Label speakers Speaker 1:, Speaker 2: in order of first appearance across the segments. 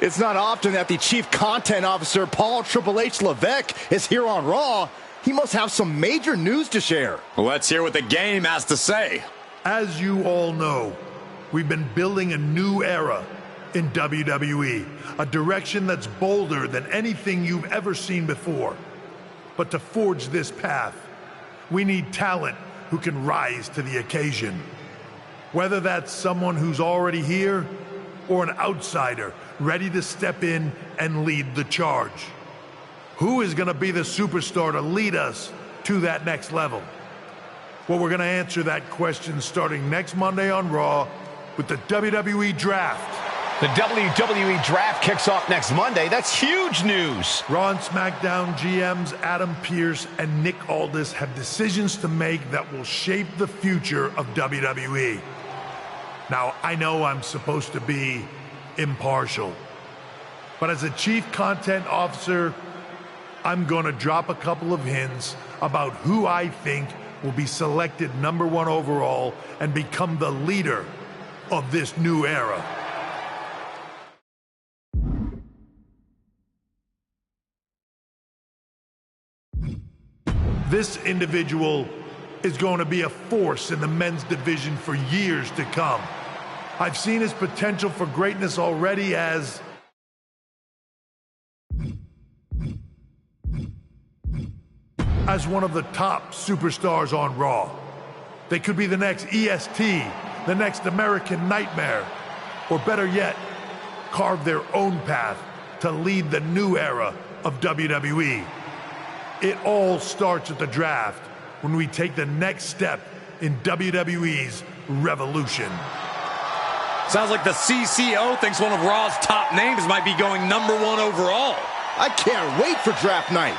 Speaker 1: It's not often that the Chief Content Officer, Paul Triple H Levesque, is here on Raw. He must have some major news to share.
Speaker 2: Let's hear what the game has to say.
Speaker 3: As you all know, we've been building a new era in WWE, a direction that's bolder than anything you've ever seen before. But to forge this path, we need talent who can rise to the occasion. Whether that's someone who's already here or an outsider ready to step in and lead the charge. Who is going to be the superstar to lead us to that next level? Well, we're going to answer that question starting next Monday on Raw with the WWE Draft.
Speaker 4: The WWE Draft kicks off next Monday. That's huge news.
Speaker 3: Raw and SmackDown GMs Adam Pearce and Nick Aldis have decisions to make that will shape the future of WWE. Now, I know I'm supposed to be impartial, but as a Chief Content Officer, I'm going to drop a couple of hints about who I think will be selected #1 overall and become the leader of this new era. This individual is going to be a force in the men's division for years to come. I've seen his potential for greatness already as one of the top superstars on Raw. They could be the next EST, the next American Nightmare, or better yet, carve their own path to lead the new era of WWE. It all starts at the draft when we take the next step in WWE's revolution.
Speaker 2: Sounds like the CCO thinks one of Raw's top names might be going #1 overall.
Speaker 1: I can't wait for draft night.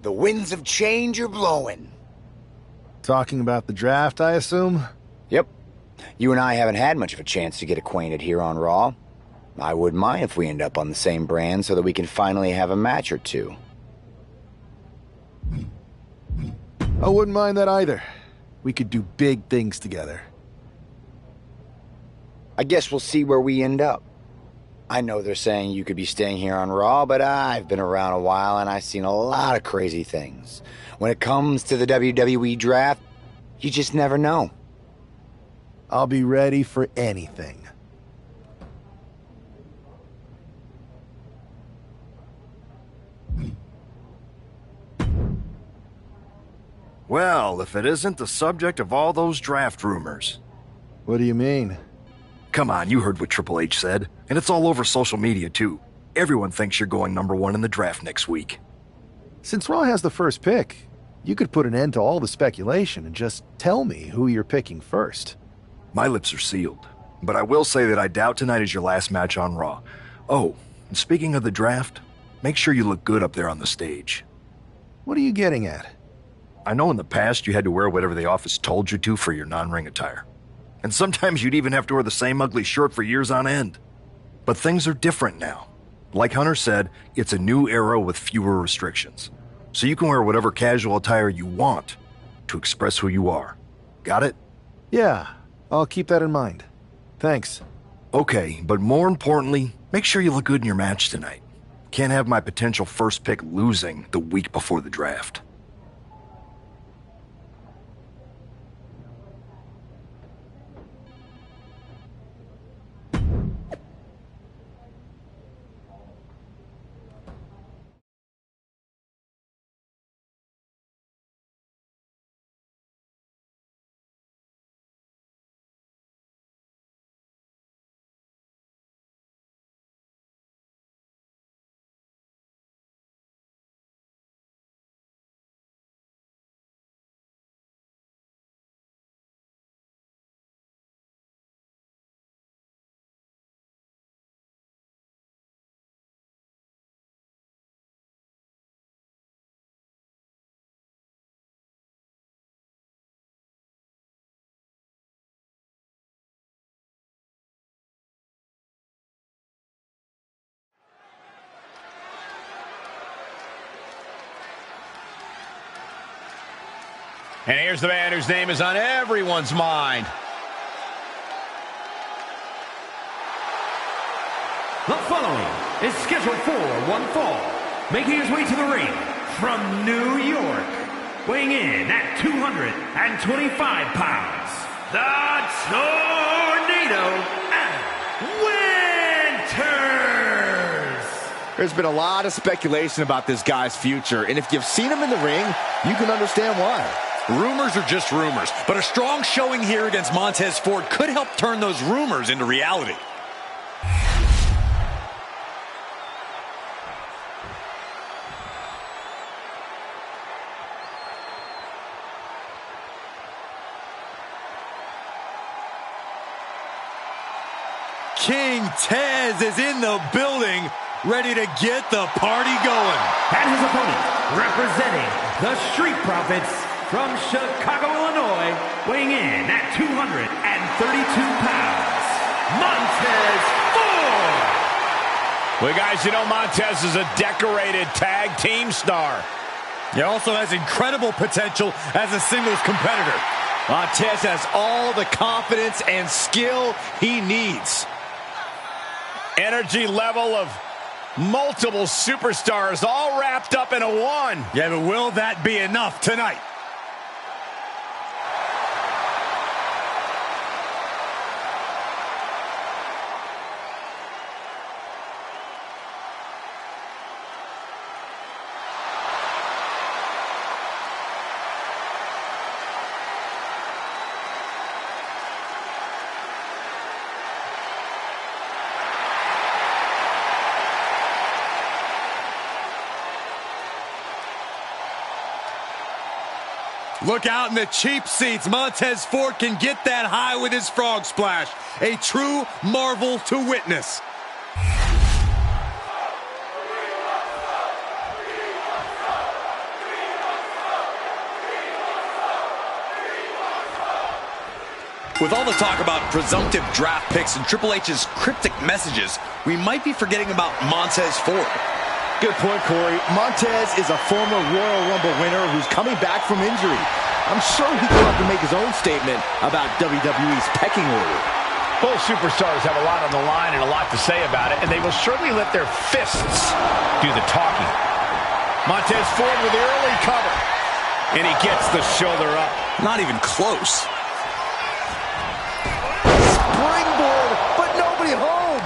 Speaker 5: The winds of change are blowing.
Speaker 1: Talking about the draft, I assume?
Speaker 5: Yep. You and I haven't had much of a chance to get acquainted here on Raw. I wouldn't mind if we end up on the same brand so that we can finally have a match or two.
Speaker 1: I wouldn't mind that either. We could do big things together.
Speaker 5: I guess we'll see where we end up. I know they're saying you could be staying here on Raw, but I've been around a while and I've seen a lot of crazy things. When it comes to the WWE draft, you just never know.
Speaker 1: I'll be ready for anything.
Speaker 6: Well, if it isn't the subject of all those draft rumors.
Speaker 1: What do you mean?
Speaker 6: Come on, you heard what Triple H said. And it's all over social media, too. Everyone thinks you're going #1 in the draft next week.
Speaker 1: Since Raw has the first pick, you could put an end to all the speculation and just tell me who you're picking first.
Speaker 6: My lips are sealed. But I will say that I doubt tonight is your last match on Raw. Oh, and speaking of the draft, make sure you look good up there on the stage.
Speaker 1: What are you getting at?
Speaker 6: I know in the past you had to wear whatever the office told you to for your non-ring attire. And sometimes you'd even have to wear the same ugly shirt for years on end. But things are different now. Like Hunter said, it's a new era with fewer restrictions. So you can wear whatever casual attire you want to express who you are. Got it?
Speaker 1: Yeah, I'll keep that in mind. Thanks.
Speaker 6: Okay, but more importantly, make sure you look good in your match tonight. Can't have my potential first pick losing the week before the draft.
Speaker 4: And here's the man whose name is on everyone's mind.
Speaker 7: The following is scheduled for one fall, making his way to the ring from New York, weighing in at 225 pounds, the Tornado, Adam Winters.
Speaker 1: There's been a lot of speculation about this guy's future, and if you've seen him in the ring, you can understand why.
Speaker 2: Rumors are just rumors, but a strong showing here against Montez Ford could help turn those rumors into reality. King Tez is in the building, ready to get the party going.
Speaker 7: And his opponent, representing the Street Profits from Chicago, Illinois, weighing in at 232 pounds, Montez Ford.
Speaker 4: Well, guys, you know Montez is a decorated tag team star.
Speaker 2: He also has incredible potential as a singles competitor.
Speaker 1: Montez has all the confidence and skill he needs.
Speaker 4: Energy level of multiple superstars all wrapped up in a one.
Speaker 2: Yeah, but will that be enough tonight? Look out in the cheap seats. Montez Ford can get that high with his frog splash. A true marvel to witness. With all the talk about presumptive draft picks and Triple H's cryptic messages, we might be forgetting about Montez Ford.
Speaker 1: Good point, Corey. Montez is a former Royal Rumble winner who's coming back from injury. I'm sure he will have to make his own statement about WWE's pecking order.
Speaker 4: Both superstars have a lot on the line and a lot to say about it, and they will surely let their fists do the talking. Montez Ford with the early cover, and he gets the shoulder up.
Speaker 2: Not even close.
Speaker 1: Springboard, but nobody home.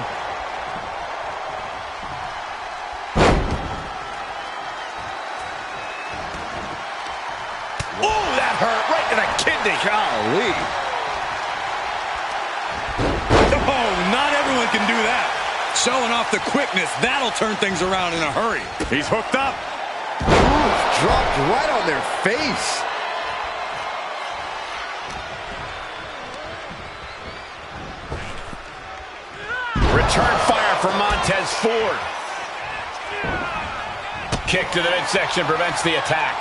Speaker 4: Oh, that hurt right in the kidney.
Speaker 2: Golly. Oh, not everyone can do that. Showing off the quickness, that'll turn things around in a hurry.
Speaker 4: He's hooked up.
Speaker 1: Ooh, dropped right on their face.
Speaker 4: Return fire from Montez Ford. Kick to the midsection prevents the attack.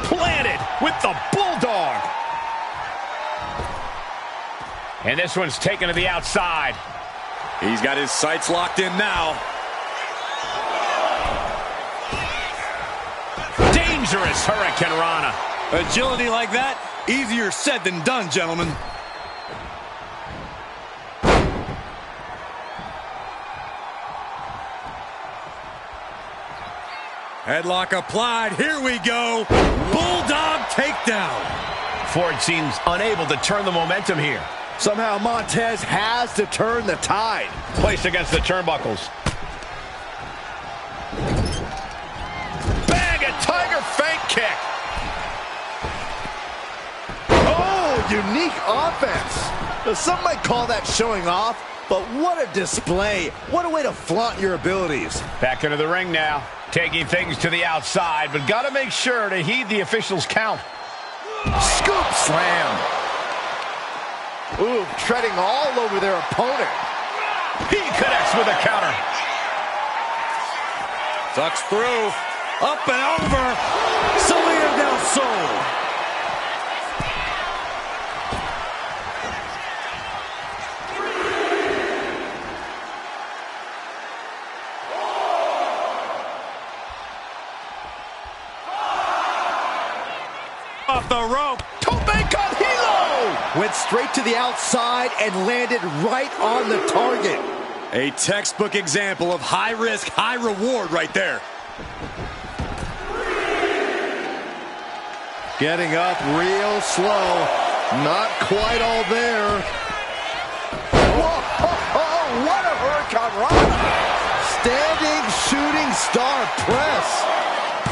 Speaker 4: Planted with the bulldog. And this one's taken to the outside.
Speaker 2: He's got his sights locked in now.
Speaker 4: Dangerous Hurricane Rana.
Speaker 2: Agility like that, easier said than done, gentlemen. Headlock applied. Here we go. Bulldog takedown.
Speaker 4: Ford seems unable to turn the momentum here.
Speaker 1: Somehow Montez has to turn the tide.
Speaker 4: Placed against the turnbuckles. Bang, a tiger feint kick.
Speaker 1: Oh, unique offense. Some might call that showing off, but what a display. What a way to flaunt your abilities.
Speaker 4: Back into the ring now. Taking things to the outside, but got to make sure to heed the official's count.
Speaker 1: Scoop slam. Ooh, treading all over their opponent.
Speaker 4: He connects with a counter.
Speaker 2: Tucks through. Up and over. Salida del Sol. Off the rope.
Speaker 1: Tope con hilo! Went straight to the outside and landed right on the target.
Speaker 2: A textbook example of high risk, high reward right there.
Speaker 1: Getting up real slow. Not quite all there. Whoa, what a Hurricane Rana! Standing shooting star press.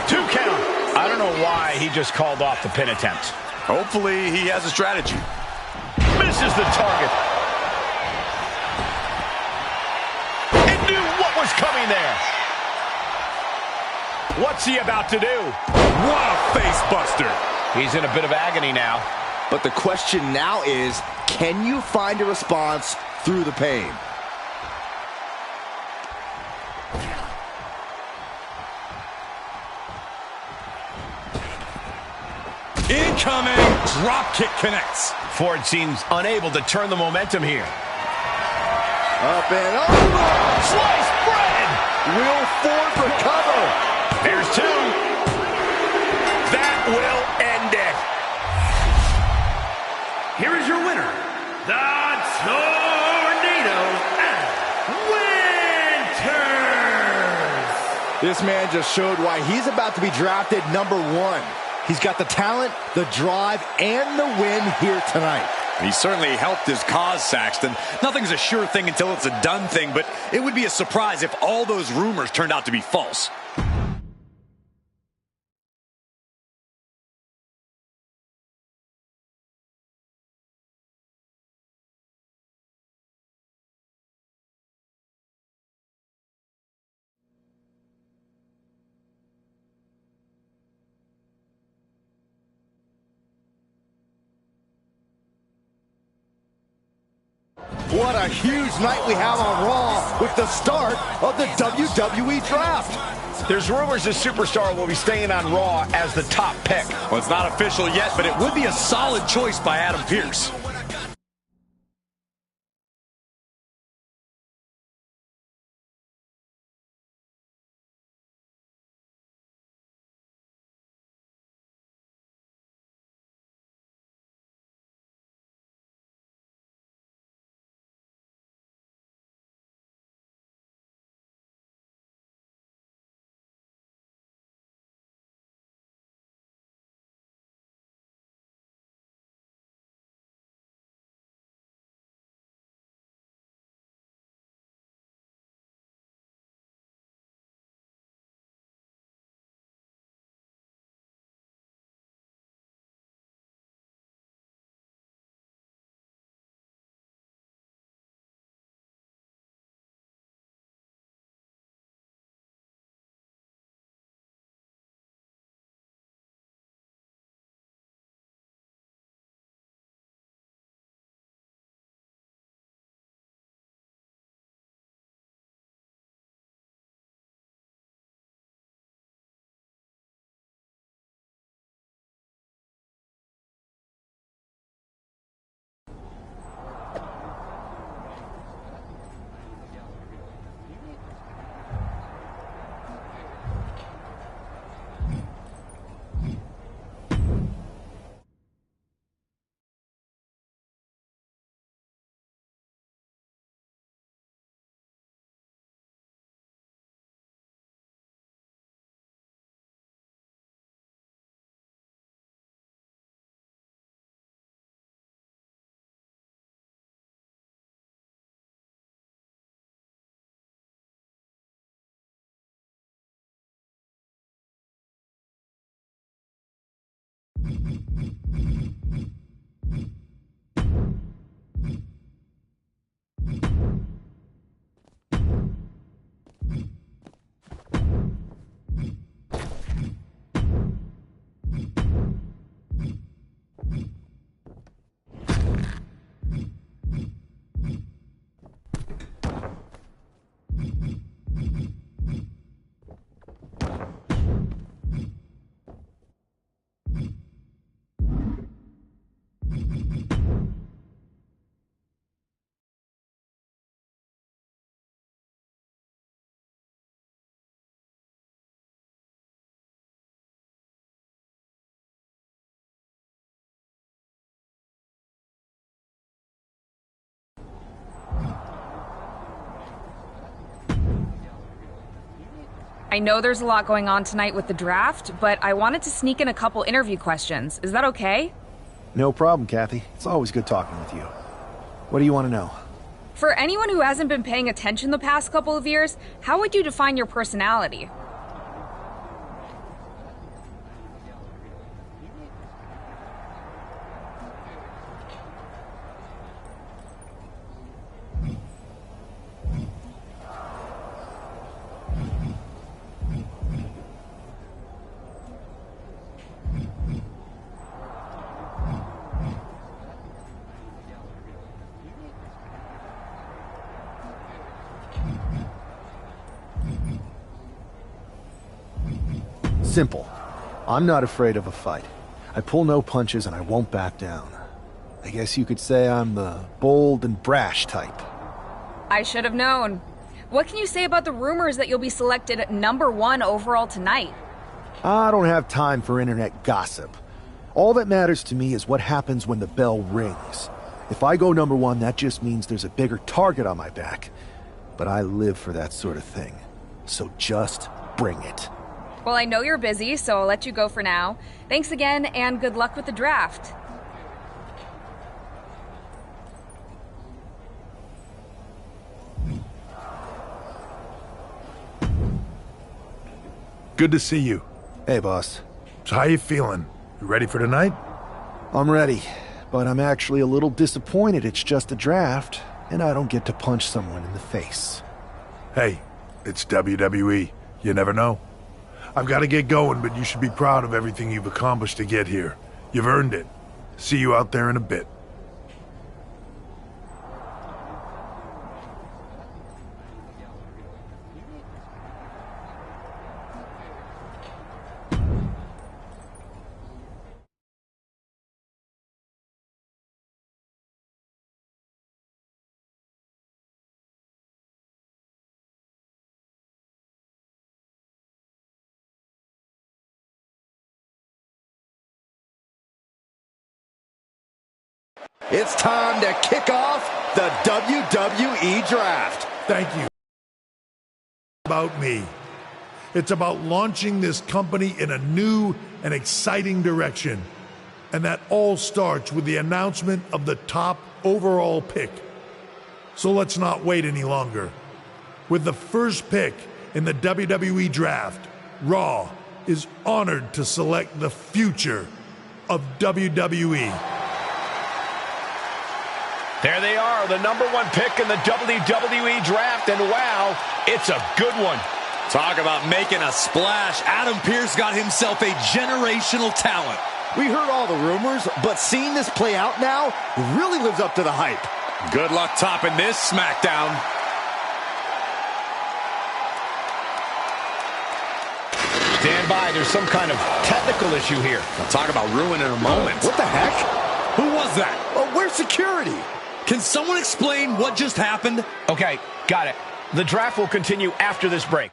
Speaker 4: 2 count. I don't know why he just called off the pin attempt.
Speaker 2: Hopefully he has a strategy.
Speaker 4: Misses the target. It knew what was coming there. What's he about to do?
Speaker 2: What a face buster.
Speaker 4: He's in a bit of agony now.
Speaker 1: But the question now is, can you find a response through the pain?
Speaker 2: Incoming. Drop kick connects.
Speaker 4: Ford seems unable to turn the momentum here.
Speaker 1: Up and over.
Speaker 4: Sliced bread.
Speaker 1: Will Ford recover?
Speaker 4: There's 2. That will end it.
Speaker 7: Here is your winner, the Tornado Winters.
Speaker 1: This man just showed why he's about to be drafted #1. He's got the talent, the drive, and the win here tonight.
Speaker 2: He certainly helped his cause, Saxton. Nothing's a sure thing until it's a done thing, but it would be a surprise if all those rumors turned out to be false.
Speaker 1: What a huge night we have on Raw with the start of the WWE Draft.
Speaker 4: There's rumors this superstar will be staying on Raw as the top pick.
Speaker 2: Well, it's not official yet, but it would be a solid choice by Adam Pearce.
Speaker 8: I know there's a lot going on tonight with the draft, but I wanted to sneak in a couple interview questions. Is that okay?
Speaker 9: No problem, Kathy. It's always good talking with you. What do you want to know?
Speaker 8: For anyone who hasn't been paying attention the past couple of years, how would you define your personality?
Speaker 9: Simple. I'm not afraid of a fight. I pull no punches and I won't back down. I guess you could say I'm the bold and brash type.
Speaker 8: I should have known. What can you say about the rumors that you'll be selected #1 overall tonight?
Speaker 9: I don't have time for internet gossip. All that matters to me is what happens when the bell rings. If I go #1, that just means there's a bigger target on my back. But I live for that sort of thing. So just bring it.
Speaker 8: Well, I know you're busy, so I'll let you go for now. Thanks again, and good luck with the draft.
Speaker 3: Good to see you.
Speaker 9: Hey, boss.
Speaker 3: So how you feeling? You ready for tonight?
Speaker 9: I'm ready, but I'm actually a little disappointed it's just a draft, and I don't get to punch someone in the face.
Speaker 3: Hey, it's WWE. You never know. I've got to get going, but you should be proud of everything you've accomplished to get here. You've earned it. See you out there in a bit.
Speaker 1: It's time to kick off the WWE Draft.
Speaker 3: Thank you. About me. It's about launching this company in a new and exciting direction. And that all starts with the announcement of the top overall pick. So let's not wait any longer. With the first pick in the WWE Draft, Raw is honored to select the future of WWE.
Speaker 4: There they are, the #1 pick in the WWE Draft, and wow, it's a good one.
Speaker 2: Talk about making a splash. Adam Pearce got himself a generational talent.
Speaker 1: We heard all the rumors, but seeing this play out now really lives up to the hype.
Speaker 2: Good luck topping this SmackDown.
Speaker 4: Stand by, there's some kind of technical issue here.
Speaker 2: Now talk about ruining a moment.
Speaker 1: What the heck?
Speaker 2: Who was that?
Speaker 1: Oh, where's security?
Speaker 2: Can someone explain what just happened?
Speaker 4: Okay, got it. The draft will continue after this break.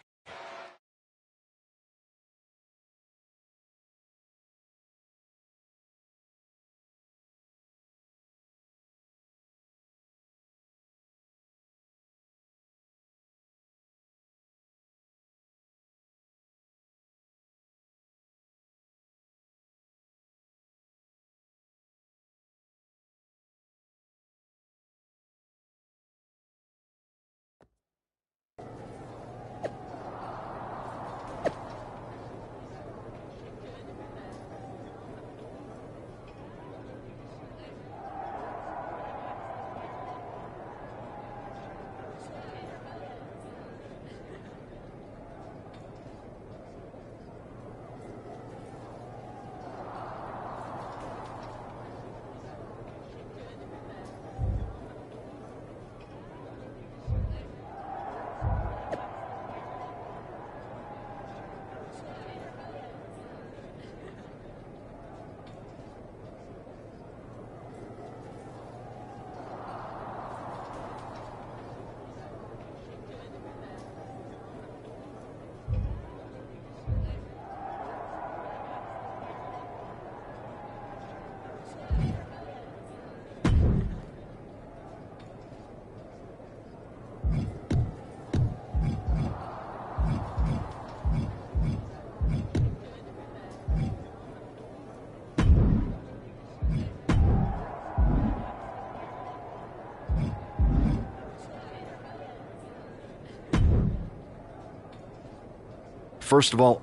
Speaker 6: First of all,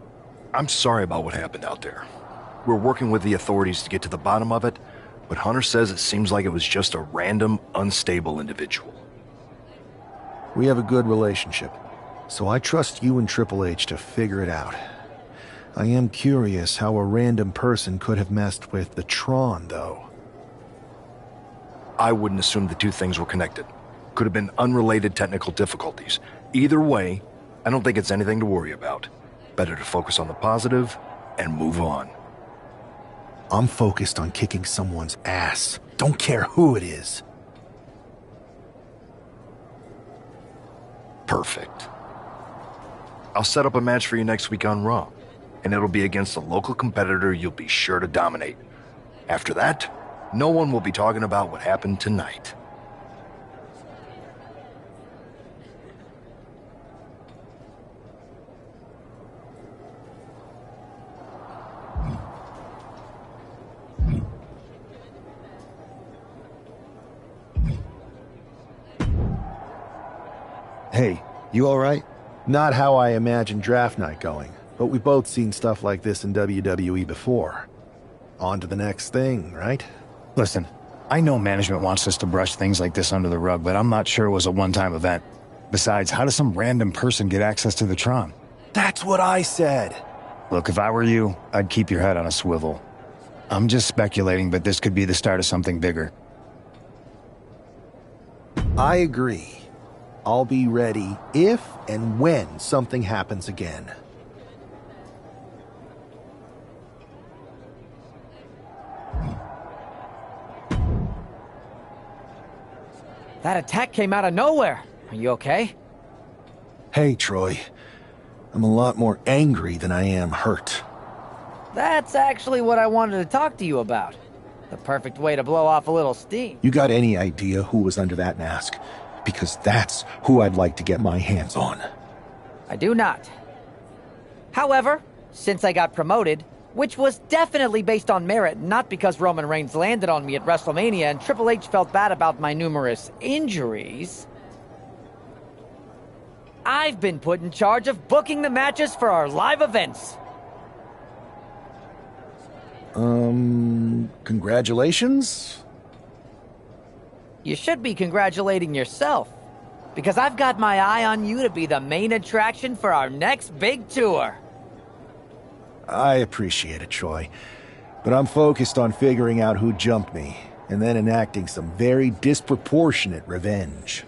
Speaker 6: I'm sorry about what happened out there. We're working with the authorities to get to the bottom of it, but Hunter says it seems like it was just a random, unstable individual.
Speaker 9: We have a good relationship, so I trust you and Triple H to figure it out. I am curious how a random person could have messed with the Tron, though.
Speaker 6: I wouldn't assume the two things were connected. Could have been unrelated technical difficulties. Either way, I don't think it's anything to worry about. Better to focus on the positive and move on.
Speaker 9: I'm focused on kicking someone's ass. Don't care who it is.
Speaker 6: Perfect. I'll set up a match for you next week on Raw, and it'll be against a local competitor you'll be sure to dominate. After that, no one will be talking about what happened tonight.
Speaker 9: Hey, you alright? Not how I imagined draft night going, but we've both seen stuff like this in WWE before. On to the next thing, right?
Speaker 10: Listen, I know management wants us to brush things like this under the rug, but I'm not sure it was a one-time event. Besides, how does some random person get access to the Tron?
Speaker 9: That's what I said!
Speaker 10: Look, if I were you, I'd keep your head on a swivel. I'm just speculating, but this could be the start of something bigger.
Speaker 9: I agree. I'll be ready if and when something happens again.
Speaker 11: That attack came out of nowhere. Are you okay?
Speaker 9: Hey, Troy. I'm a lot more angry than I am hurt.
Speaker 11: That's actually what I wanted to talk to you about. The perfect way to blow off a little steam.
Speaker 9: You got any idea who was under that mask? Because that's who I'd like to get my hands on.
Speaker 11: I do not. However, since I got promoted, which was definitely based on merit, not because Roman Reigns landed on me at WrestleMania and Triple H felt bad about my numerous injuries, I've been put in charge of booking the matches for our live events.
Speaker 9: Congratulations?
Speaker 11: You should be congratulating yourself, because I've got my eye on you to be the main attraction for our next big tour.
Speaker 9: I appreciate it, Troy. But I'm focused on figuring out who jumped me, and then enacting some very disproportionate revenge.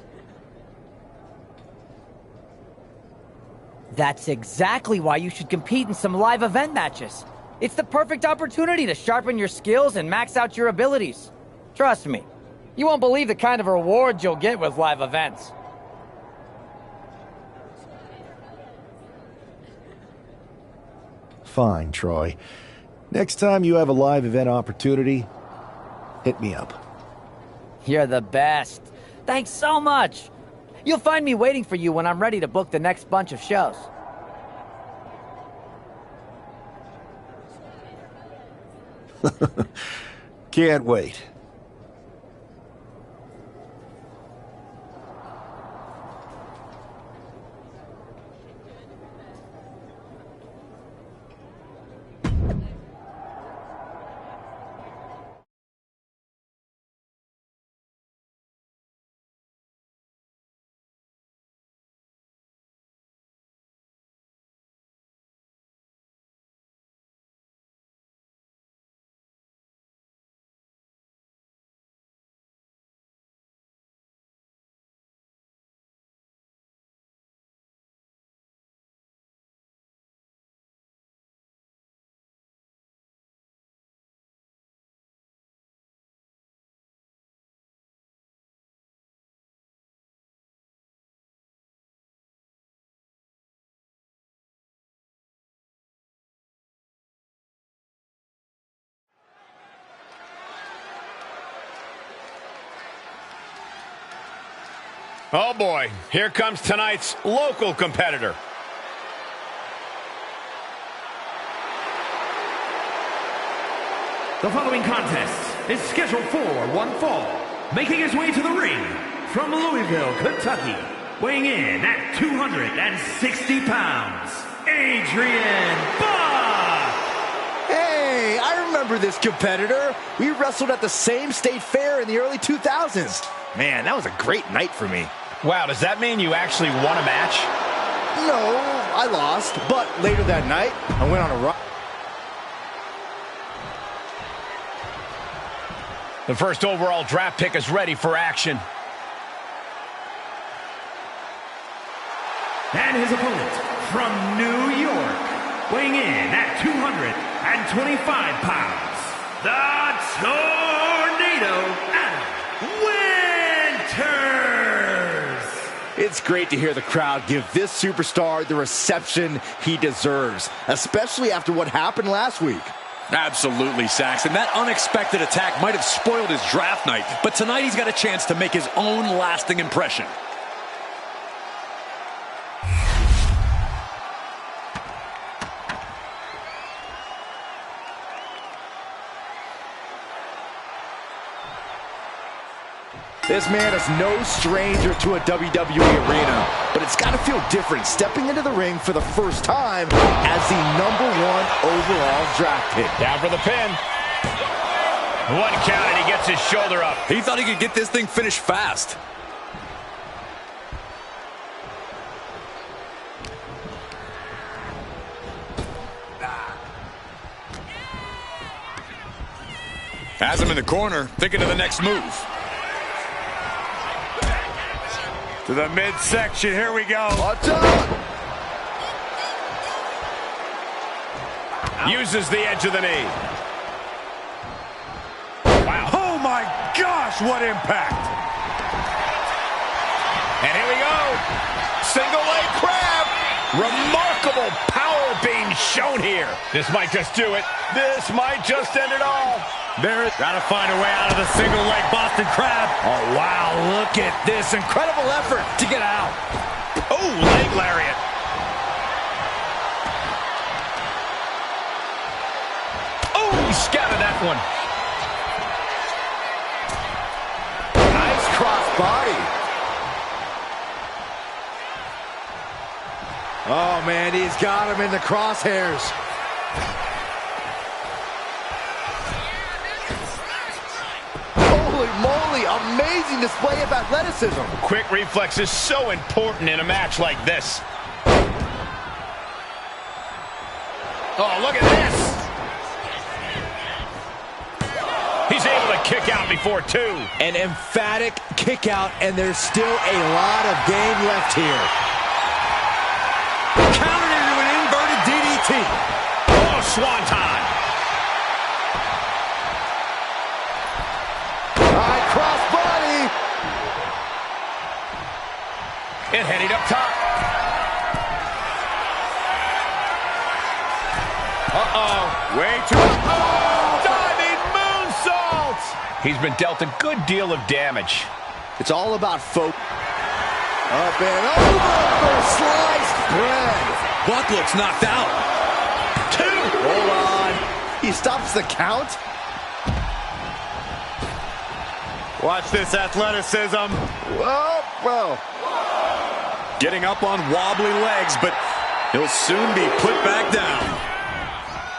Speaker 11: That's exactly why you should compete in some live event matches. It's the perfect opportunity to sharpen your skills and max out your abilities. Trust me, you won't believe the kind of rewards you'll get with live events.
Speaker 9: Fine, Troy. Next time you have a live event opportunity, hit me up.
Speaker 11: You're the best. Thanks so much. You'll find me waiting for you when I'm ready to book the next bunch of shows.
Speaker 9: Can't wait.
Speaker 4: Oh boy, here comes tonight's local competitor.
Speaker 7: The following contest is scheduled for one fall. Making his way to the ring from Louisville, Kentucky, weighing in at 260 pounds, Adrian Buck!
Speaker 1: Hey, I remember this competitor. We wrestled at the same state fair in the early 2000s. Man, that was a great night for me.
Speaker 4: Wow, does that mean you actually won a match?
Speaker 1: No, I lost, but later that night, I went on a run.
Speaker 4: The first overall draft pick is ready for action.
Speaker 7: And his opponent from New York, weighing in at 225 pounds, the Tornado, Adam Winters.
Speaker 1: It's great to hear the crowd give this superstar the reception he deserves, especially after what happened last week.
Speaker 2: Absolutely, Saxon. That unexpected attack might have spoiled his draft night, but tonight he's got a chance to make his own lasting impression.
Speaker 1: This man is no stranger to a WWE arena, but it's got to feel different stepping into the ring for the first time as the #1 overall draft pick.
Speaker 4: Down for the pin. One count and he gets his shoulder up.
Speaker 2: He thought he could get this thing finished fast. Has him in the corner, thinking of the next move. To the midsection, here we go.
Speaker 1: Watch out!
Speaker 4: Uses the edge of the knee.
Speaker 2: Wow. Oh my gosh, what impact.
Speaker 4: And here we go. Single leg crab. Remarkable power power being shown here. This might just do it. This might just end it all.
Speaker 2: Barrett got to find a way out of the single leg Boston Crab.
Speaker 1: Oh, wow, look at this incredible effort to get out.
Speaker 4: Oh, leg lariat. Oh, he scouted that one.
Speaker 1: Nice cross body. Oh, man, he's got him in the crosshairs. Holy moly, amazing display of athleticism.
Speaker 4: Quick reflex is so important in a match like this. Oh, look at this. He's able to kick out before two.
Speaker 1: An emphatic kick out, and there's still a lot of game left here.
Speaker 2: Countered into an inverted DDT.
Speaker 4: Oh, swanton.
Speaker 1: High cross body.
Speaker 4: And heading up top. Uh-oh.
Speaker 2: Way too...
Speaker 4: Oh, diving moonsault. He's been dealt a good deal of damage.
Speaker 1: It's all about focus. Up and over for sliced bread.
Speaker 2: Buck looks knocked out.
Speaker 1: Two. Hold on. He stops the count.
Speaker 2: Watch this athleticism.
Speaker 1: Well.
Speaker 2: Getting up on wobbly legs, but he'll soon be put back down.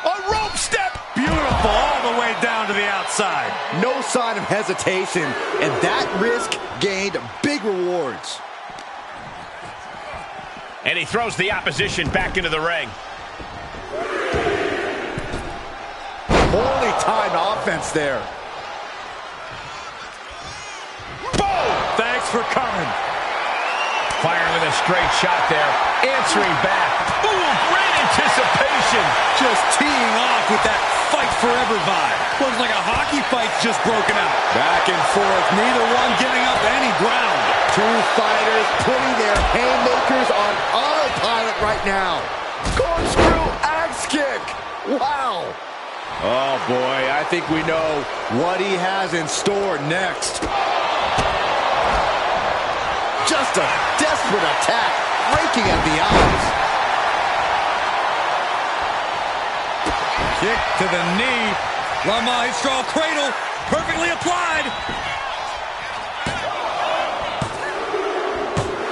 Speaker 2: A rope step. Beautiful all the way down to the outside.
Speaker 1: No sign of hesitation, and that risk gained big rewards.
Speaker 4: And he throws the opposition back into the ring.
Speaker 1: Poorly timed offense there.
Speaker 2: Boom! Thanks for coming.
Speaker 4: Firing with a straight shot there. Answering back. Ooh, great anticipation.
Speaker 2: Just teeing off with that fight forever vibe. Looks like a hockey fight's just broken out. Back and forth, neither one giving up any ground.
Speaker 1: Two fighters putting their haymakers on autopilot right now. Corkscrew axe kick. Wow. Oh, boy, I think we know what he has in store next. Just a desperate attack, breaking at the eyes.
Speaker 2: Kick to the knee. La Maestro cradle, perfectly applied.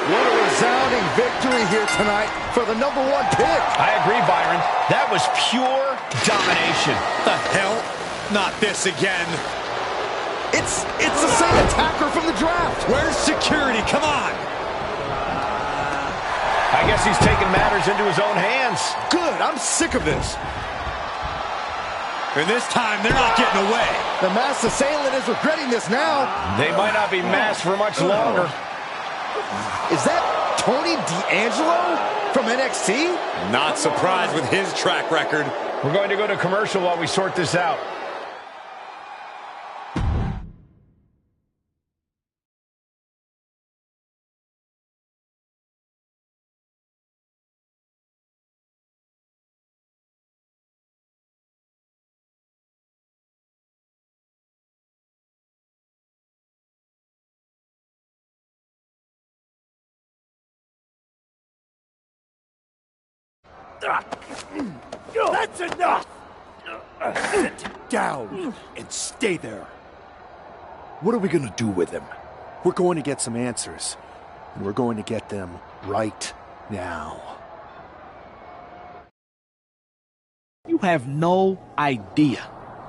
Speaker 1: What a resounding victory here tonight for the #1 pick.
Speaker 4: I agree, Byron. That was pure domination.
Speaker 2: The hell? Not this again.
Speaker 1: It's the same attacker from the draft.
Speaker 2: Where's security? Come on.
Speaker 4: I guess he's taking matters into his own hands.
Speaker 1: Good. I'm sick of this.
Speaker 2: And this time, they're not getting away.
Speaker 1: The masked assailant is regretting this now.
Speaker 4: They might not be masked for much longer.
Speaker 1: Is that Tony D'Angelo from NXT?
Speaker 2: Not surprised with his track record.
Speaker 4: We're going to go to commercial while we sort this out.
Speaker 9: That's enough! Sit down and stay there. What are we gonna do with him? We're going to get some answers, and we're going to get them right now.
Speaker 12: You have no idea.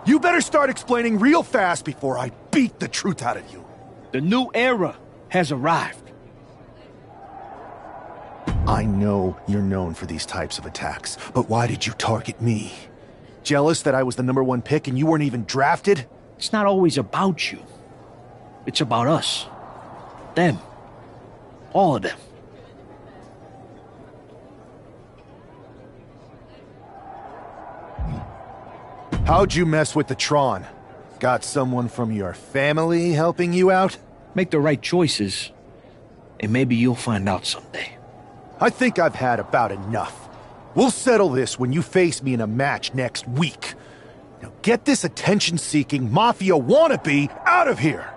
Speaker 9: You better start explaining real fast before I beat the truth out of you.
Speaker 12: The new era has arrived.
Speaker 9: I know you're known for these types of attacks, but why did you target me? Jealous that I was the #1 pick and you weren't even drafted?
Speaker 12: It's not always about you. It's about us. Them. All of them.
Speaker 9: How'd you mess with the Tron? Got someone from your family helping you out?
Speaker 12: Make the right choices, and maybe you'll find out someday.
Speaker 9: I think I've had about enough. We'll settle this when you face me in a match next week. Now get this attention-seeking mafia wannabe out of here!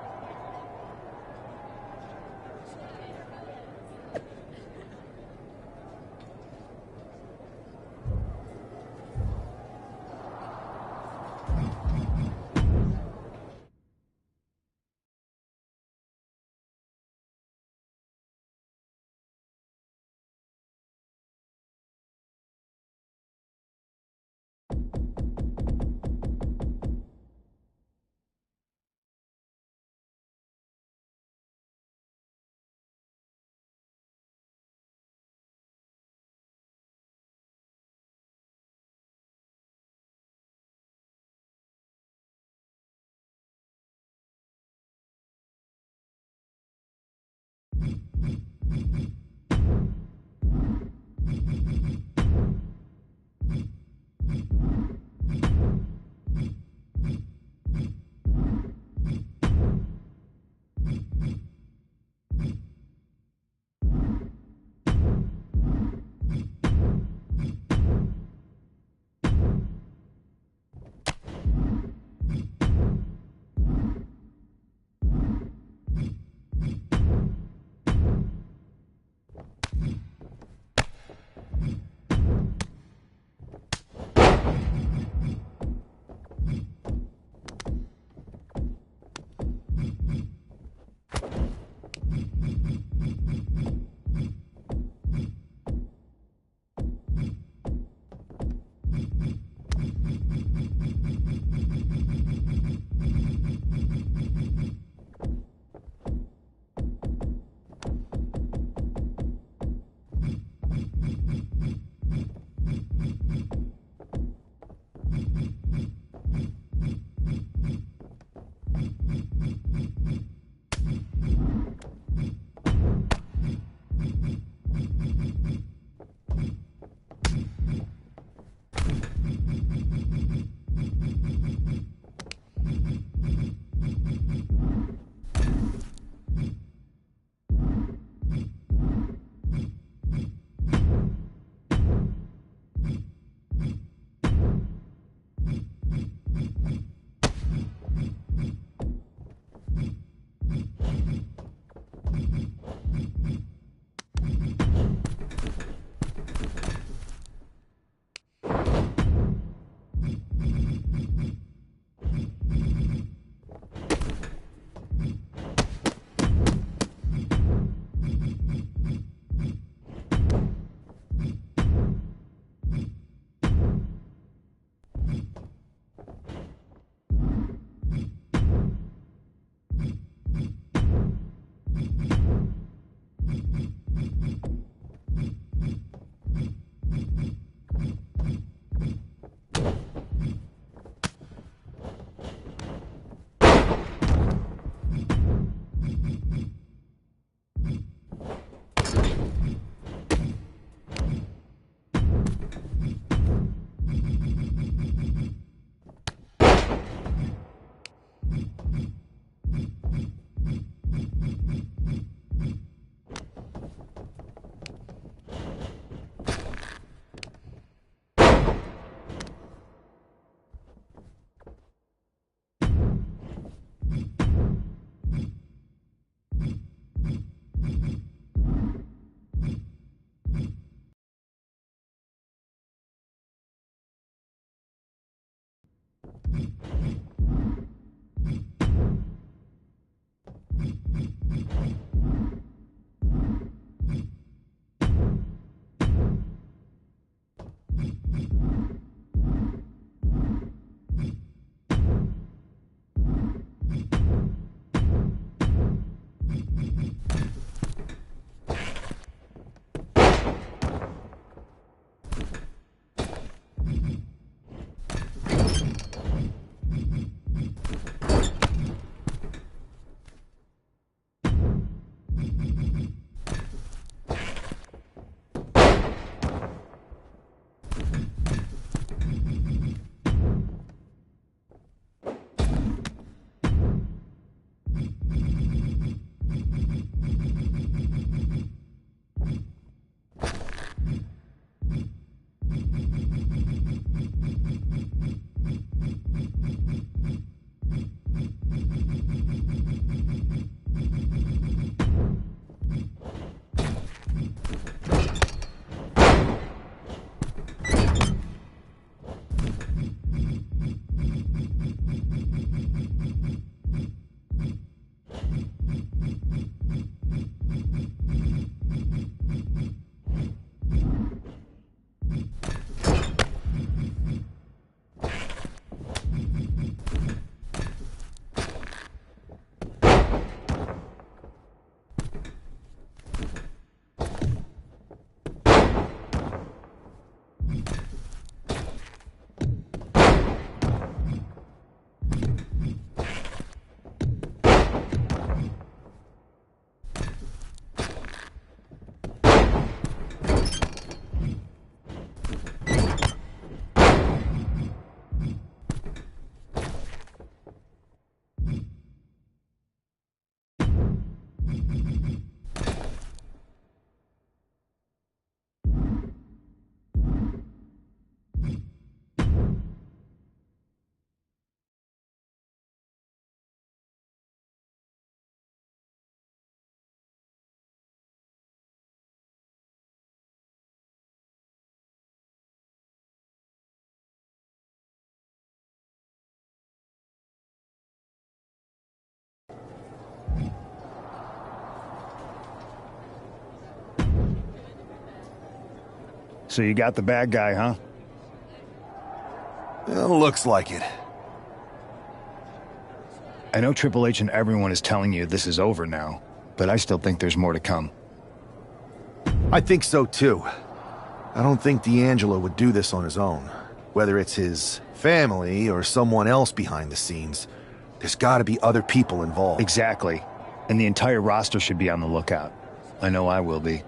Speaker 10: So you got the bad guy, huh?
Speaker 9: Looks like it.
Speaker 10: I know Triple H and everyone is telling you this is over now, but I still think there's more to come.
Speaker 9: I think so too. I don't think D'Angelo would do this on his own. Whether it's his family or someone else behind the scenes, there's got to be other people involved.
Speaker 10: Exactly. And the entire roster should be on the lookout. I know I will be.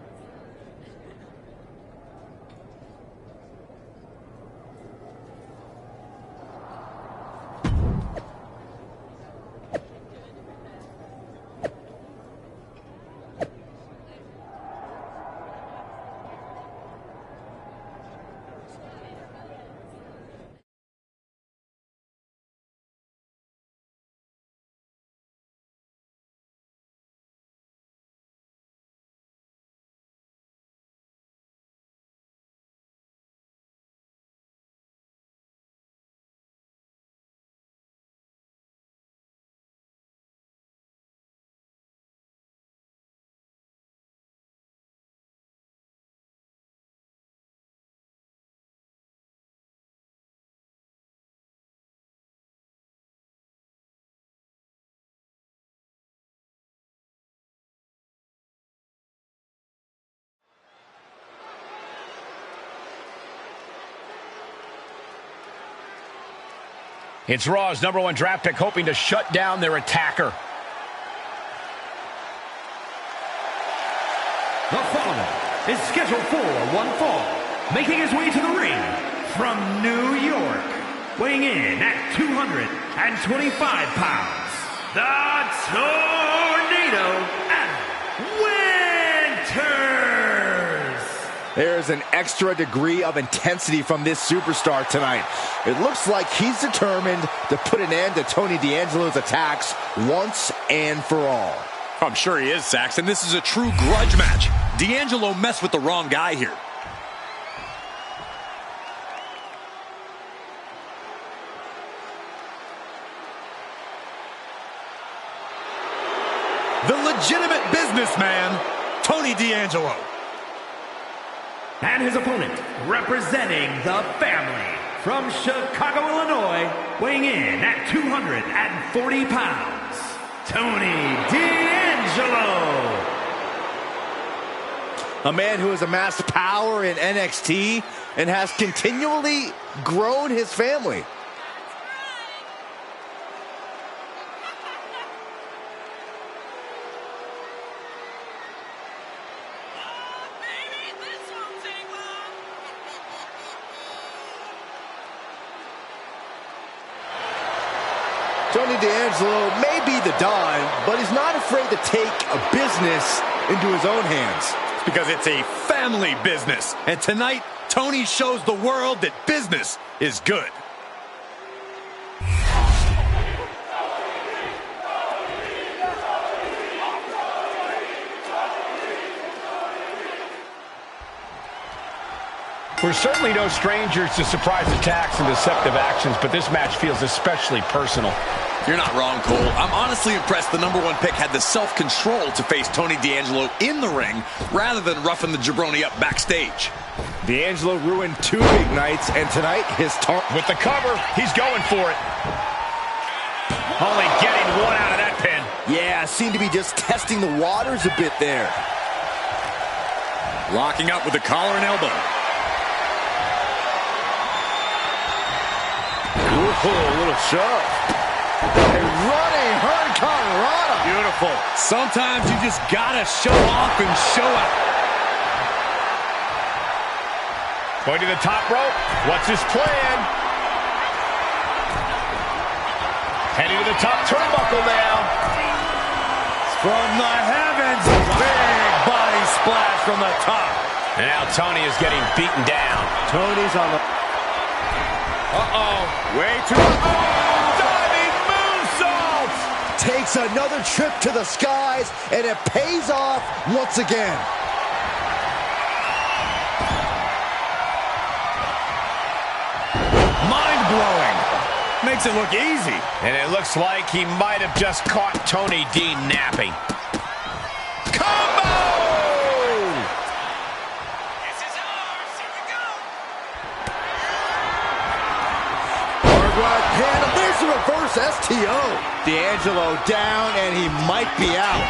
Speaker 4: It's Raw's #1 draft pick hoping to shut down their attacker.
Speaker 7: The following is scheduled for one fall, making his way to the ring from New York, weighing in at 225 pounds, the Tornado, Adam Winters.
Speaker 1: There's an extra degree of intensity from this superstar tonight. It looks like he's determined to put an end to Tony D'Angelo's attacks once and for all.
Speaker 2: I'm sure he is, Saxon. This is a true grudge match. D'Angelo messed with the wrong guy here. The legitimate businessman, Tony D'Angelo.
Speaker 7: And his opponent, representing the family, from Chicago, Illinois, weighing in at 240 pounds, Tony D'Angelo.
Speaker 1: A man who has amassed power in NXT and has continually grown his family. Tony D'Angelo may be the Don, but he's not afraid to take a business into his own hands.
Speaker 2: It's because it's a family business. And tonight, Tony shows the world that business is good.
Speaker 4: We're certainly no strangers to surprise attacks and deceptive actions, but this match feels especially personal.
Speaker 2: You're not wrong, Cole. I'm honestly impressed the #1 pick had the self-control to face Tony D'Angelo in the ring rather than roughing the jabroni up backstage.
Speaker 1: D'Angelo ruined 2 big nights, and tonight his
Speaker 4: with the cover, he's going for it. Only getting one out of that pin.
Speaker 1: Yeah, seemed to be just testing the waters a bit there.
Speaker 2: Locking up with the collar and elbow.
Speaker 1: Ooh, a little shove. A running hurricanrana.
Speaker 2: Beautiful. Sometimes you just gotta show off and show out.
Speaker 4: Going to the top rope. What's his plan? Heading to the top turnbuckle now.
Speaker 2: From the heavens, big body splash from the top.
Speaker 4: And now Tony is getting beaten down.
Speaker 1: Tony's on the...
Speaker 2: Way too...
Speaker 1: Diving moonsault! Takes another trip to the skies, and it pays off once again.
Speaker 2: Mind-blowing. Makes it look easy.
Speaker 4: And it looks like he might have just caught Tony D napping.
Speaker 2: Combo!
Speaker 7: This is ours. Here we go.
Speaker 1: reverse STO. D'Angelo down, and he might be out.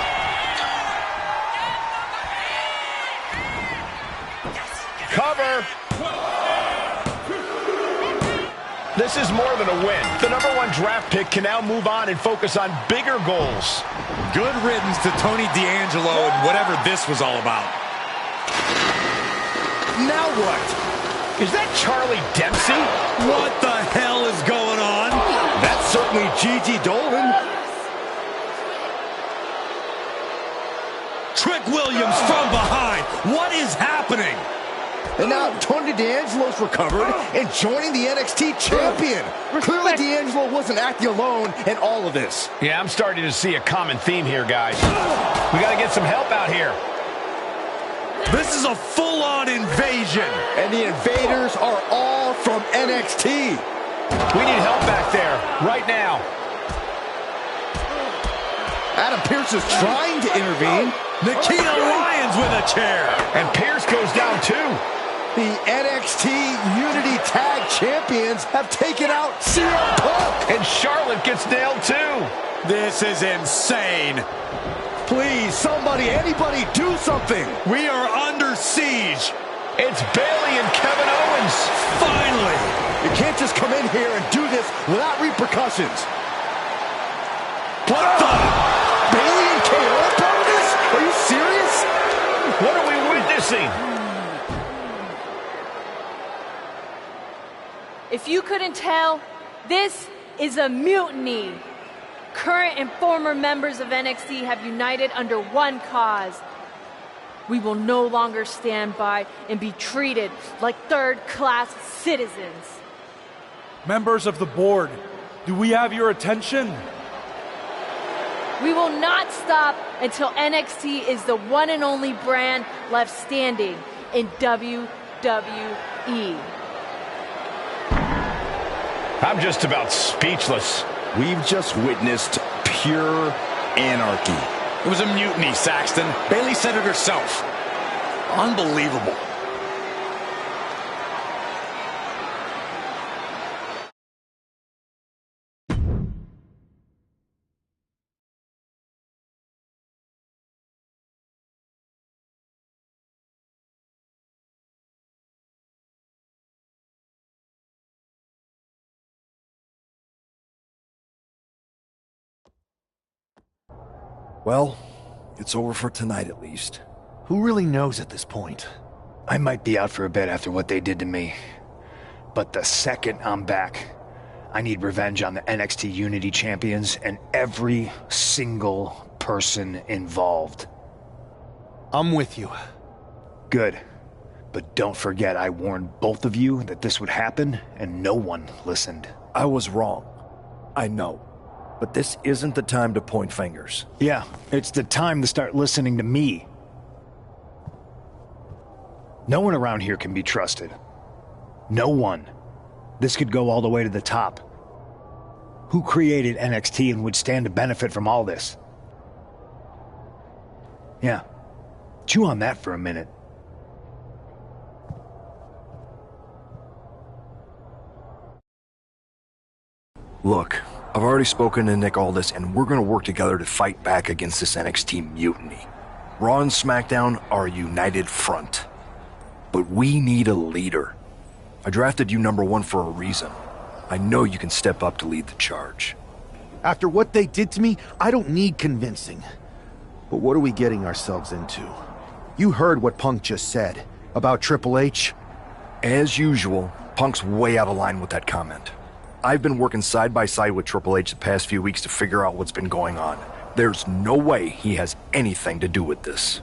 Speaker 4: Cover. This is more than a win. The #1 draft pick can now move on and focus on bigger goals.
Speaker 2: Good riddance to Tony D'Angelo and whatever this was all about.
Speaker 1: Now what?
Speaker 4: Is that Charlie Dempsey?
Speaker 2: What the hell is going on?
Speaker 1: That's certainly Gigi Dolan.
Speaker 2: Trick Williams from behind. What is happening?
Speaker 1: And now Tony D'Angelo's recovered and joining the NXT champion. Clearly D'Angelo wasn't acting alone in all of this.
Speaker 4: Yeah, I'm starting to see a common theme here, guys. We got to get some help out here.
Speaker 2: This is a full-on invasion.
Speaker 1: And the invaders are all from NXT.
Speaker 4: We need help back there, right now.
Speaker 1: Adam Pearce is trying to intervene.
Speaker 2: Nikita Lyons with a chair.
Speaker 4: And Pearce goes down too.
Speaker 1: The NXT Unity Tag Champions have taken out CM Punk.
Speaker 4: And Charlotte gets nailed too.
Speaker 2: This is insane.
Speaker 1: Please, somebody, anybody, do something.
Speaker 2: We are under siege.
Speaker 4: It's Bayley and Kevin Owens.
Speaker 2: Finally.
Speaker 1: You can't just come in here and do this without repercussions.
Speaker 2: What the?
Speaker 1: Bayley and KO about this? Are you serious?
Speaker 4: What are we witnessing?
Speaker 13: If you couldn't tell, this is a mutiny. Current and former members of NXT have united under one cause. We will no longer stand by and be treated like third-class citizens.
Speaker 14: Members of the board, do we have your attention?
Speaker 13: We will not stop until NXT is the one and only brand left standing in WWE.
Speaker 4: I'm just about speechless.
Speaker 1: We've just witnessed pure anarchy.
Speaker 2: It was a mutiny, Saxton. Bayley said it herself. Unbelievable.
Speaker 6: Well, it's over for tonight at least.
Speaker 9: Who really knows at this point?
Speaker 10: I might be out for a bit after what they did to me. But the second I'm back, I need revenge on the NXT Unity Champions and every single person involved.
Speaker 9: I'm with you.
Speaker 10: Good. But don't forget I warned both of you that this would happen, and no one listened.
Speaker 6: I was wrong. I know. But this isn't the time to point fingers.
Speaker 10: Yeah, it's the time to start listening to me. No one around here can be trusted. No one. This could go all the way to the top. Who created NXT and would stand to benefit from all this? Yeah. Chew on that for a minute.
Speaker 6: Look, I've already spoken to Nick Aldis, and we're going to work together to fight back against this NXT mutiny. Raw and SmackDown are a united front. But we need a leader. I drafted you #1 for a reason. I know you can step up to lead the charge.
Speaker 9: After what they did to me, I don't need convincing. But what are we getting ourselves into? You heard what Punk just said about Triple H.
Speaker 6: As usual, Punk's way out of line with that comment. I've been working side by side with Triple H the past few weeks to figure out what's been going on. There's no way he has anything to do with this.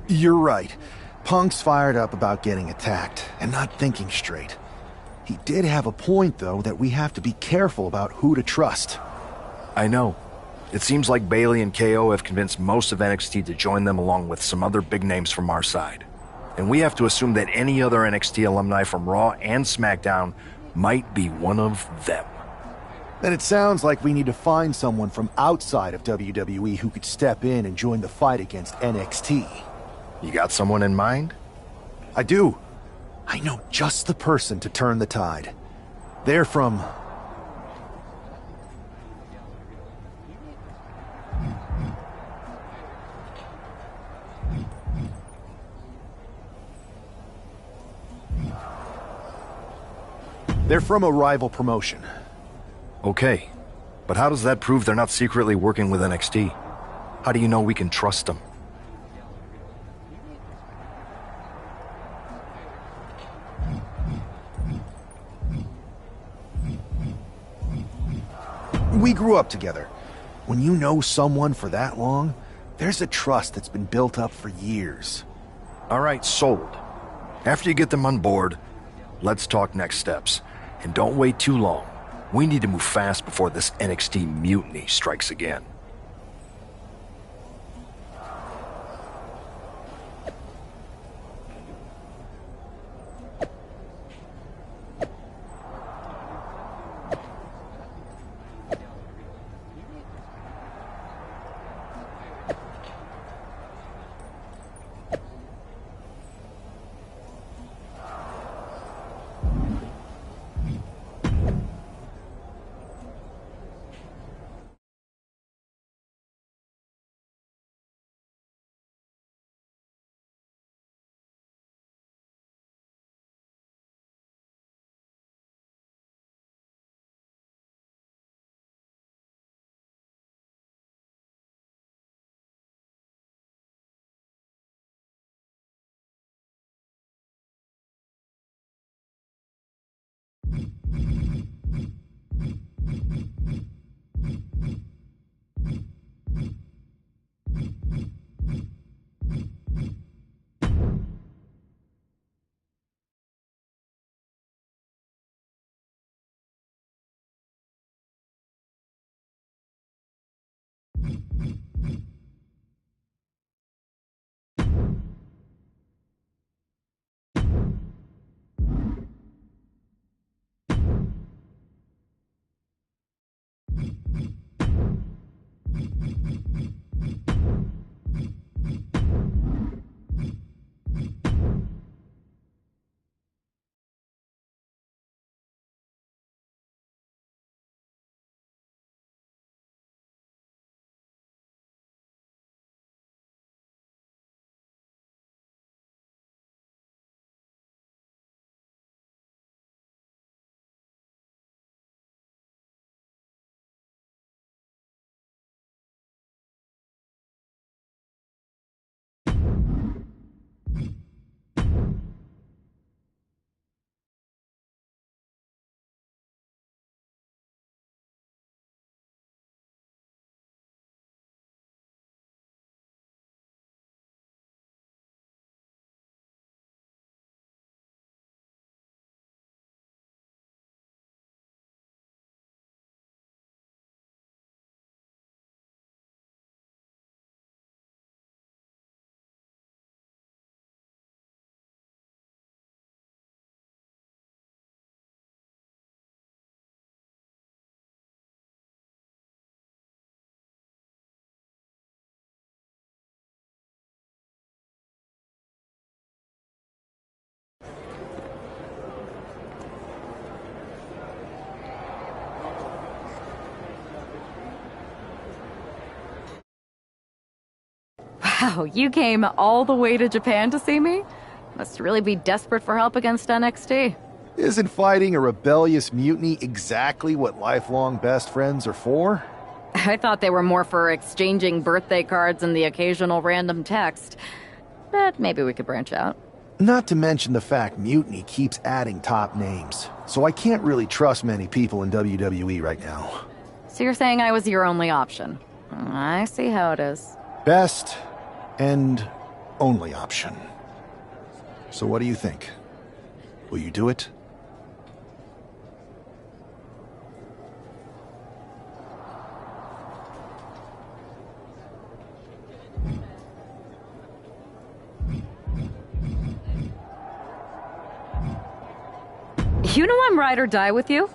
Speaker 9: You're right. Punk's fired up about getting attacked and not thinking straight. He did have a point, though, that we have to be careful about who to trust.
Speaker 6: I know. It seems like Bayley and KO have convinced most of NXT to join them along with some other big names from our side. And we have to assume that any other NXT alumni from Raw and SmackDown might be one of them.
Speaker 9: Then it sounds like we need to find someone from outside of WWE who could step in and join the fight against NXT.
Speaker 6: You got someone in mind?
Speaker 9: I do. I know just the person to turn the tide. They're from... They're from a rival promotion.
Speaker 6: Okay, but how does that prove they're not secretly working with NXT? How do you know we can trust them?
Speaker 9: We grew up together. When you know someone for that long, there's a trust that's been built up for years.
Speaker 6: All right, sold. After you get them on board, let's talk next steps. And don't wait too long. We need to move fast before this NXT mutiny strikes again.
Speaker 15: Wow, you came all the way to Japan to see me? Must really be desperate for help against NXT.
Speaker 9: Isn't fighting a rebellious mutiny exactly what lifelong best friends are for?
Speaker 15: I thought they were more for exchanging birthday cards and the occasional random text. But maybe we could branch out.
Speaker 9: Not to mention the fact Mutiny keeps adding top names, so I can't really trust many people in WWE right now.
Speaker 15: So you're saying I was your only option? I see how it is.
Speaker 9: Best and only option. So what do you think? Will you do it?
Speaker 15: You know I'm ride or die with you.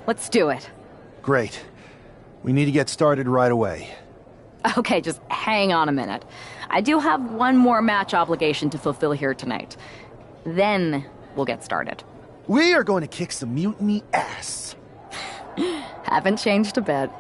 Speaker 15: Let's do it.
Speaker 9: Great. We need to get started right away.
Speaker 15: Okay, just hang on a minute. I do have one more match obligation to fulfill here tonight. Then we'll get started.
Speaker 9: We are going to kick some mutiny ass.
Speaker 15: Haven't changed a bit.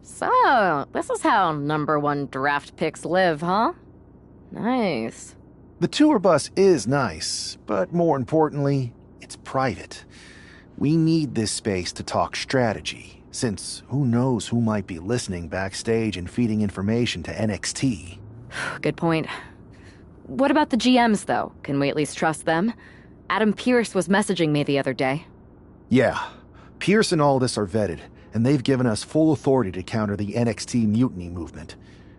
Speaker 15: So, this is how #1 draft picks live, huh? Nice.
Speaker 9: The tour bus is nice, but more importantly, it's private. We need this space to talk strategy, since who knows who might be listening backstage and feeding information to NXT.
Speaker 15: Good point. What about the GMs, though? Can we at least trust them? Adam Pearce was messaging me the other day.
Speaker 9: Yeah, Pierce and Aldis are vetted, and they've given us full authority to counter the NXT mutiny movement.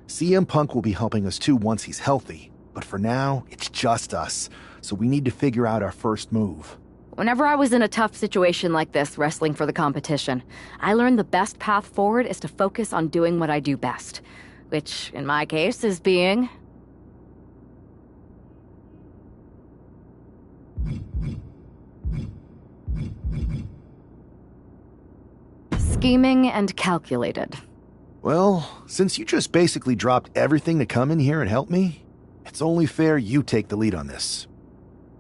Speaker 9: CM Punk will be helping us too once he's healthy, but for now, it's just us, so we need to figure out our first move.
Speaker 15: Whenever I was in a tough situation like this, wrestling for the competition, I learned the best path forward is to focus on doing what I do best. Which, in my case, is being... scheming and calculated.
Speaker 9: Well, since you just basically dropped everything to come in here and help me, it's only fair you take the lead on this.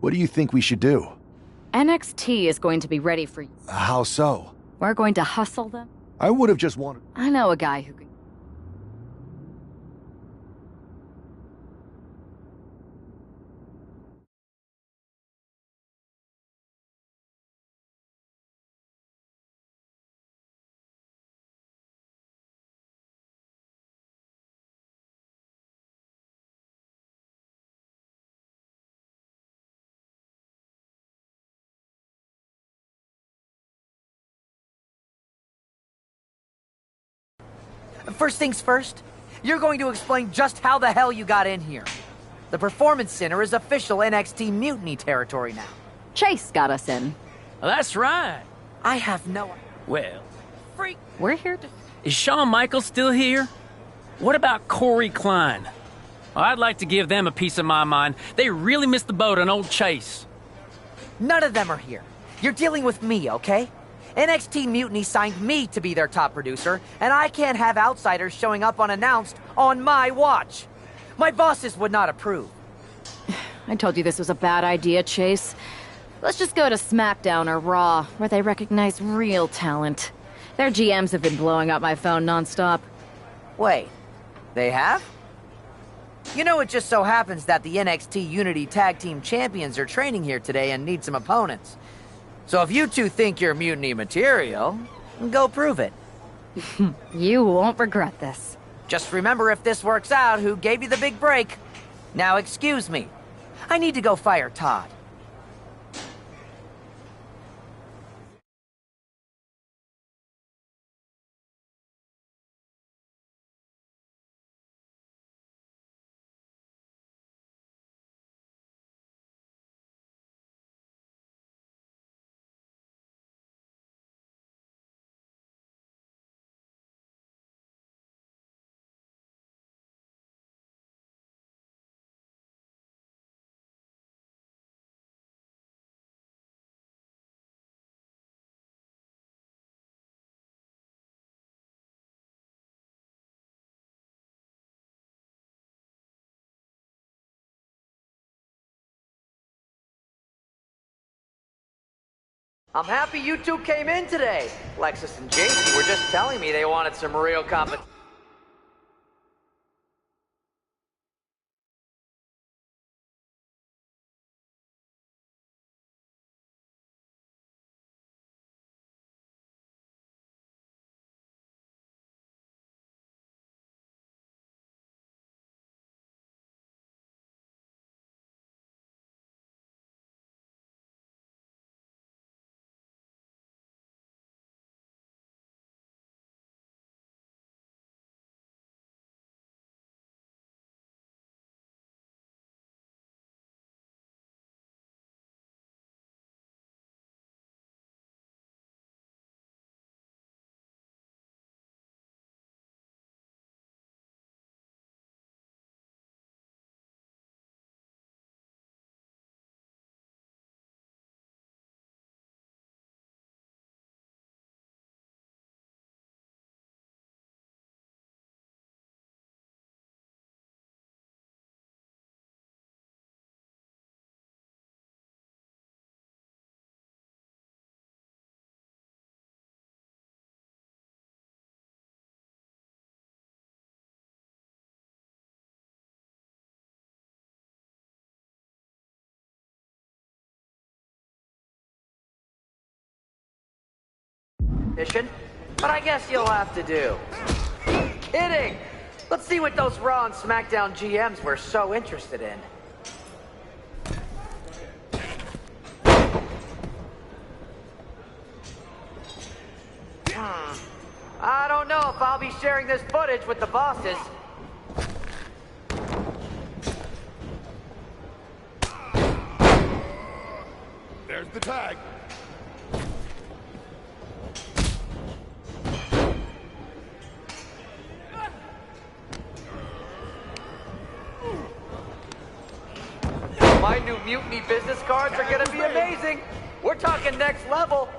Speaker 9: What do you think we should do?
Speaker 15: NXT is going to be ready for you.
Speaker 9: How so?
Speaker 15: We're going to hustle them.
Speaker 9: I would have just wanted...
Speaker 15: I know a guy who can...
Speaker 11: First things first, you're going to explain just how the hell you got in here. The Performance Center is official NXT mutiny territory now.
Speaker 15: Chase got us in.
Speaker 16: Well, that's right.
Speaker 11: I have no...
Speaker 16: Well,
Speaker 11: freak.
Speaker 15: We're here to...
Speaker 16: Is Shawn Michaels still here? What about Corey Klein? Well, I'd like to give them a piece of my mind. They really missed the boat on old Chase.
Speaker 11: None of them are here. You're dealing with me, okay? NXT Mutiny signed me to be their top producer, and I can't have outsiders showing up unannounced on my watch. My bosses would not approve.
Speaker 15: I told you this was a bad idea, Chase. Let's just go to SmackDown or Raw, where they recognize real talent. Their GMs have been blowing up my phone nonstop.
Speaker 11: Wait, they have? You know, it just so happens that the NXT Unity Tag Team Champions are training here today and need some opponents. So if you two think you're mutiny material, go prove it.
Speaker 15: You won't regret this.
Speaker 11: Just remember, if this works out, who gave you the big break. Now excuse me. I need to go fire Todd. I'm happy you two came in today. Lexus and JC were just telling me they wanted some real competition. competition, but I guess you'll have to do. Kidding! Let's see what those Raw and SmackDown GMs were so interested in. I don't know if I'll be sharing this footage with the bosses.
Speaker 1: There's the tag.
Speaker 11: My new Mutiny business cards are gonna be amazing. We're talking next level.